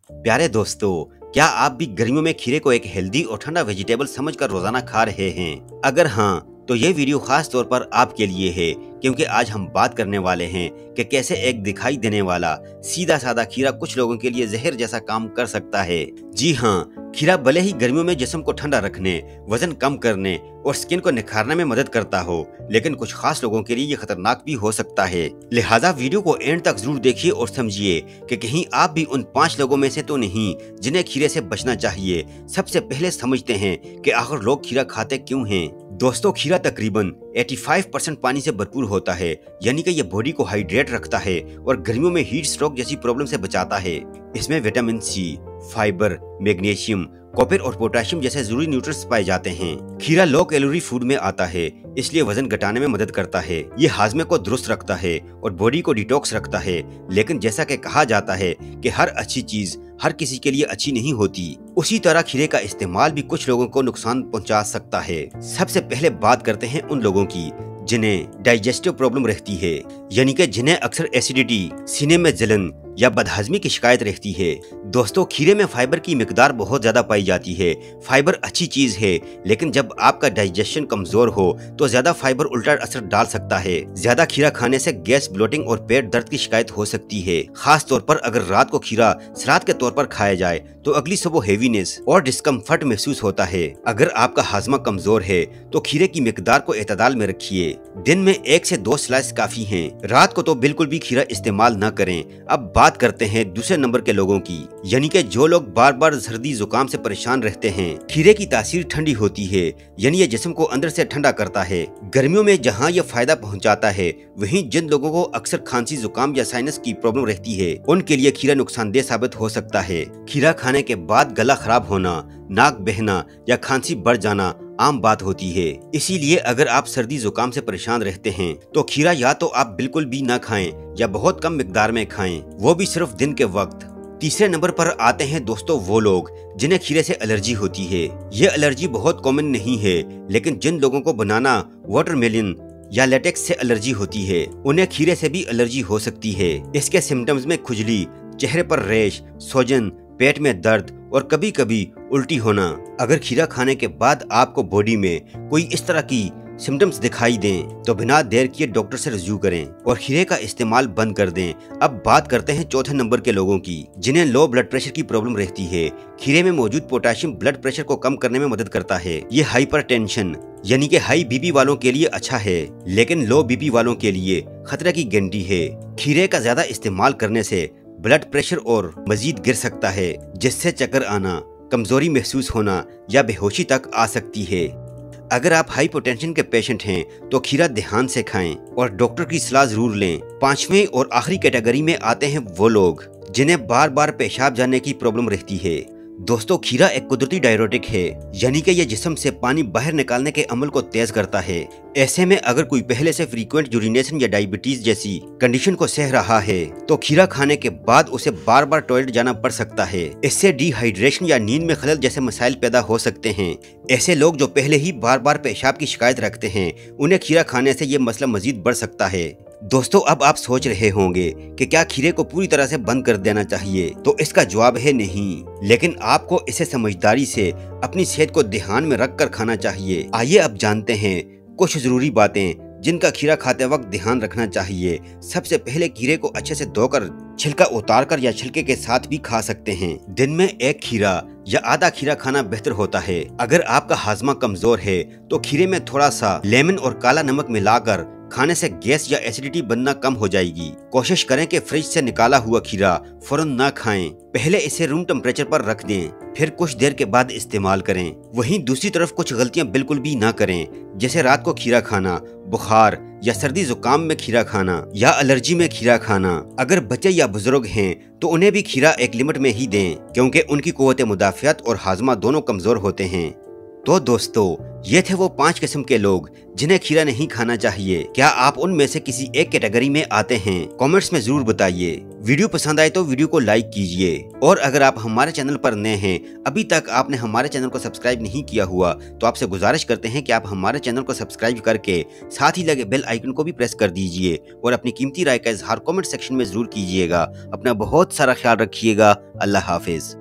प्यारे दोस्तों, क्या आप भी गर्मियों में खीरे को एक हेल्दी और ठंडा वेजिटेबल समझकर रोजाना खा रहे हैं? अगर हाँ, तो ये वीडियो खास तौर पर आपके लिए है, क्योंकि आज हम बात करने वाले हैं कि कैसे एक दिखाई देने वाला सीधा साधा खीरा कुछ लोगों के लिए जहर जैसा काम कर सकता है। जी हाँ, खीरा भले ही गर्मियों में जिस्म को ठंडा रखने, वजन कम करने और स्किन को निखारने में मदद करता हो, लेकिन कुछ खास लोगों के लिए ये खतरनाक भी हो सकता है। लिहाजा वीडियो को एंड तक जरूर देखिए और समझिए कि कहीं आप भी उन 5 लोगों में से तो नहीं जिन्हें खीरे से बचना चाहिए। सबसे पहले समझते हैं कि आखिर लोग खीरा खाते क्यों हैं। दोस्तों, खीरा तकरीबन 85% पानी से भरपूर होता है, यानी कि ये बॉडी को हाइड्रेट रखता है और गर्मियों में हीट स्ट्रोक जैसी प्रॉब्लम से बचाता है। इसमें vitamin C, fibre, magnesium, copper और पोटेशियम जैसे जरूरी न्यूट्रिएंट्स पाए जाते हैं। खीरा लो कैलोरी फूड में आता है, इसलिए वजन घटाने में मदद करता है। ये हाजमे को दुरुस्त रखता है और बॉडी को डिटॉक्स रखता है। लेकिन जैसा कि कहा जाता है कि हर अच्छी चीज हर किसी के लिए अच्छी नहीं होती, उसी तरह खीरे का इस्तेमाल भी कुछ लोगों को नुकसान पहुंचा सकता है। सबसे पहले बात करते हैं उन लोगों की जिन्हें डाइजेस्टिव प्रॉब्लम रहती है, यानी कि जिन्हें अक्सर एसिडिटी, सीने में जलन या बदहजमी की शिकायत रहती है। दोस्तों, खीरे में फाइबर की मिकदार बहुत ज्यादा पाई जाती है। फाइबर अच्छी चीज है, लेकिन जब आपका डाइजेशन कमजोर हो तो ज्यादा फाइबर उल्टा असर डाल सकता है। ज्यादा खीरा खाने से गैस, ब्लोटिंग और पेट दर्द की शिकायत हो सकती है। खास तौर पर अगर रात को खीरा सलाद के तौर पर खाया जाए तो अगली सुबह हेवीनेस और डिस्कम्फर्ट महसूस होता है। अगर आपका हाजमा कमजोर है तो खीरे की मिकदार को एतदाल में रखिए। दिन में 1 से 2 स्लाइस काफी हैं। रात को तो बिल्कुल भी खीरा इस्तेमाल न करें। अब बात करते हैं दूसरे नंबर के लोगों की, यानी कि जो लोग बार बार सर्दी जुकाम से परेशान रहते हैं। खीरे की तासीर ठंडी होती है, यानी ये जिस्म को अंदर से ठंडा करता है। गर्मियों में जहाँ ये फायदा पहुँचाता है, वहीं जिन लोगों को अक्सर खांसी, जुकाम या साइनस की प्रॉब्लम रहती है, उनके लिए खीरा नुकसानदेह साबित हो सकता है। खीरा खाने के बाद गला खराब होना, नाक बहना या खांसी बढ़ जाना आम बात होती है। इसीलिए अगर आप सर्दी जुकाम से परेशान रहते हैं तो खीरा या तो आप बिल्कुल भी ना खाएं या बहुत कम मिकदार में खाएं, वो भी सिर्फ दिन के वक्त। तीसरे नंबर पर आते हैं दोस्तों वो लोग जिन्हें खीरे से एलर्जी होती है। ये एलर्जी बहुत कॉमन नहीं है, लेकिन जिन लोगों को बनाना, वाटरमेलन या लेटेक्स से एलर्जी होती है, उन्हें खीरे से भी एलर्जी हो सकती है। इसके सिम्टम्स में खुजली, चेहरे पर रैश, सूजन, पेट में दर्द और कभी कभी उल्टी होना। अगर खीरा खाने के बाद आपको बॉडी में कोई इस तरह की सिम्टम्स दिखाई दें तो बिना देर किए डॉक्टर से रजू करें और खीरे का इस्तेमाल बंद कर दें। अब बात करते हैं चौथे नंबर के लोगों की जिन्हें लो ब्लड प्रेशर की प्रॉब्लम रहती है। खीरे में मौजूद पोटेशियम ब्लड प्रेशर को कम करने में मदद करता है। ये हाइपरटेंशन यानी कि हाई बीपी वालों के लिए अच्छा है, लेकिन लो बीपी वालों के लिए खतरे की घंटी है। खीरे का ज्यादा इस्तेमाल करने से ब्लड प्रेशर और मजीद गिर सकता है, जिससे चक्कर आना, कमजोरी महसूस होना या बेहोशी तक आ सकती है। अगर आप हाइपोटेंशन के पेशेंट हैं तो खीरा ध्यान से खाएं और डॉक्टर की सलाह जरूर लें। 5वें और आखिरी कैटेगरी में आते हैं वो लोग जिन्हें बार बार पेशाब जाने की प्रॉब्लम रहती है। दोस्तों, खीरा एक कुदरती डायरेटिक है, यानी कि यह जिस्म से पानी बाहर निकालने के अमल को तेज करता है। ऐसे में अगर कोई पहले से फ्रीक्वेंट यूरिनेशन या डायबिटीज जैसी कंडीशन को सह रहा है तो खीरा खाने के बाद उसे बार बार टॉयलेट जाना पड़ सकता है। इससे डिहाइड्रेशन या नींद में खलल जैसे मसाइल पैदा हो सकते हैं। ऐसे लोग जो पहले ही बार बार पेशाब की शिकायत रखते हैं, उन्हें खीरा खाने से ये मसला मजीद बढ़ सकता है। दोस्तों, अब आप सोच रहे होंगे कि क्या खीरे को पूरी तरह से बंद कर देना चाहिए, तो इसका जवाब है नहीं, लेकिन आपको इसे समझदारी से अपनी सेहत को ध्यान में रखकर खाना चाहिए। आइए अब जानते हैं कुछ जरूरी बातें जिनका खीरा खाते वक्त ध्यान रखना चाहिए। सबसे पहले खीरे को अच्छे से धोकर छिलका उतारकर या छिलके के साथ भी खा सकते हैं। दिन में 1 खीरा या आधा खीरा खाना बेहतर होता है। अगर आपका हाजमा कमजोर है तो खीरे में थोड़ा सा लेमन और काला नमक मिलाकर खाने से गैस या एसिडिटी बनना कम हो जाएगी। कोशिश करें कि फ्रिज से निकाला हुआ खीरा फौरन ना खाएं। पहले इसे रूम टेम्परेचर पर रख दें, फिर कुछ देर के बाद इस्तेमाल करें। वहीं दूसरी तरफ कुछ गलतियां बिल्कुल भी ना करें, जैसे रात को खीरा खाना, बुखार या सर्दी जुकाम में खीरा खाना या एलर्जी में खीरा खाना। अगर बच्चे या बुजुर्ग हैं तो उन्हें भी खीरा एक लिमिट में ही दें, क्योंकि उनकी कुव्वत मुदाफ़ियत और हाजमा दोनों कमजोर होते हैं। तो दोस्तों, ये थे वो 5 किस्म के लोग जिन्हें खीरा नहीं खाना चाहिए। क्या आप उनमें से किसी एक कैटेगरी में आते हैं? कमेंट्स में जरूर बताइए। वीडियो पसंद आए तो वीडियो को लाइक कीजिए और अगर आप हमारे चैनल पर नए हैं, अभी तक आपने हमारे चैनल को सब्सक्राइब नहीं किया हुआ, तो आपसे गुजारिश करते हैं कि आप हमारे चैनल को सब्सक्राइब करके साथ ही लगे बेल आइकन को भी प्रेस कर दीजिए और अपनी कीमती राय का इजहार कमेंट सेक्शन में जरूर कीजिएगा। अपना बहुत सारा ख्याल रखिएगा। अल्लाह हाफिज।